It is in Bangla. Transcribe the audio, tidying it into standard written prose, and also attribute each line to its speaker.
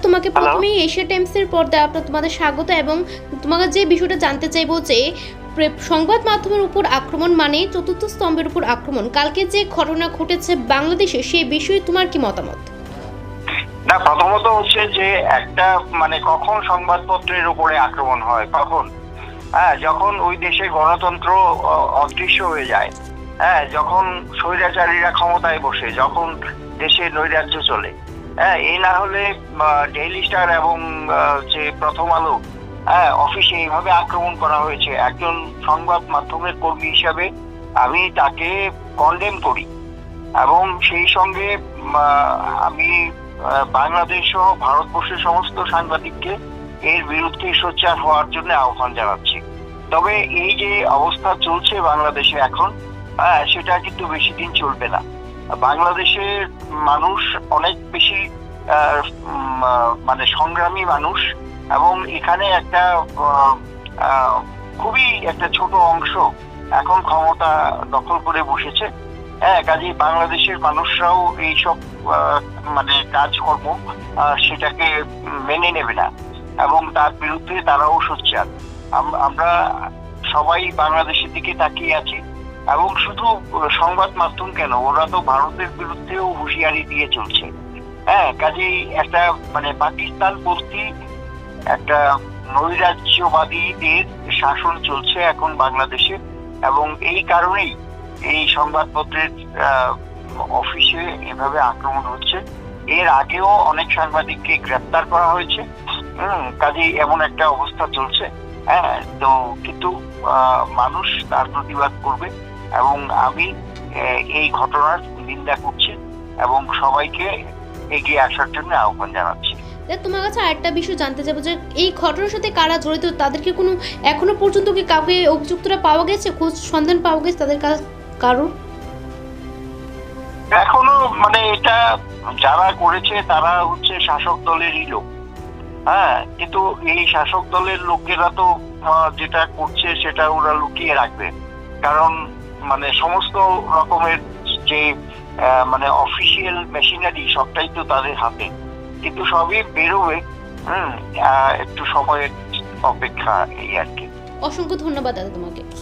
Speaker 1: তোমাকে
Speaker 2: হ্যালো।
Speaker 1: প্রথমেই এশিয়া টাইমসের পর্দায় তোমাদের স্বাগত এবং তোমাকে যে বিষয়টা জানতে চাইবো যে সংবাদ মাধ্যমের উপর আক্রমণ মানে চতুর্থ স্তম্ভের উপর আক্রমণ। কালকে যে ঘটনা ঘটেছে বাংলাদেশে সেই বিষয়ে তোমার কি মতামত?
Speaker 2: না, প্রথমত হচ্ছে যে একটা কখন সংবাদপত্রের উপরে আক্রমণ হয়, কখন যখন ওই দেশে গণতন্ত্র অদৃশ্য হয়ে যায়, যখন স্বৈরাচারীরা ক্ষমতায় বসে, যখন দেশে নৈরাজ্য চলে, এই না হলে ডেইলি স্টার এবং যে প্রথম আলো অফিসে এইভাবে আক্রমণ করা হয়েছে। একজন সংবাদ মাধ্যমের কর্মী হিসাবে আমি তাকে কন্ডেম করি এবং সেই সঙ্গে আমি বাংলাদেশ সহ ভারতবর্ষের সমস্ত সাংবাদিককে এর বিরুদ্ধে সোচ্চার হওয়ার জন্য আহ্বান জানাচ্ছি। তবে এই যে অবস্থা চলছে বাংলাদেশে এখন, সেটা কিন্তু বেশি দিন চলবে না। বাংলাদেশের মানুষ অনেক বেশি সংগ্রামী মানুষ এবং এখানে একটা খুবই একটা ছোট অংশ এখন ক্ষমতা দখল করে বসেছে। কাজেই বাংলাদেশের মানুষরাও এইসব কাজকর্ম সেটাকে মেনে নেবে না এবং তার বিরুদ্ধে তারাও সোচ্চার। আমরা সবাই বাংলাদেশের দিকে তাকিয়ে আছি এবং শুধু সংবাদ মাধ্যম কেন, ওরা তো ভারতের বিরুদ্ধেও হুঁশিয়ারি দিয়ে চলছে। কাজেই একটা পাকিস্তান পন্থী একটা নৈরাজ্যবাদীদের শাসন চলছে এখন বাংলাদেশে এবং এই কারণেই এই সংবাদপত্রের অফিসে এভাবে আক্রমণ হচ্ছে। এর আগেও অনেক সাংবাদিককে গ্রেপ্তার করা হয়েছে। কাজেই এমন একটা অবস্থা চলছে। তো কিন্তু মানুষ তার প্রতিবাদ করবে এবং আমি এই ঘটনার নিন্দা করছি এবং সবাইকে এগিয়ে আসার জন্য আহ্বান জানাচ্ছি।
Speaker 1: তোমার কাছে আরেকটা বিষয় জানতে চাইবো যে এই ঘটনার সাথে কারা জড়িত, তাদেরকে কোনো এখনো পর্যন্ত কি কাউকে অভিযুক্তরা পাওয়া গেছে, খোঁজ সন্ধান পাওয়া গেছে তাদের কারোর?
Speaker 2: এখনো এটা যারা করেছে তারা হচ্ছে শাসক দলেরই লোক। কিন্তু এই শাসক দলের লোকেরা তো যেটা করছে সেটা ওরা লুকিয়ে রাখবে, কারণ সমস্ত রকমের যে অফিসিয়াল মেশিনারি সবটাই তো তাদের হাতে, কিন্তু সবই বেরোবে। একটু সময়ের অপেক্ষা, এই আর কি।
Speaker 1: অসংখ্য ধন্যবাদ দাদা তোমাকে।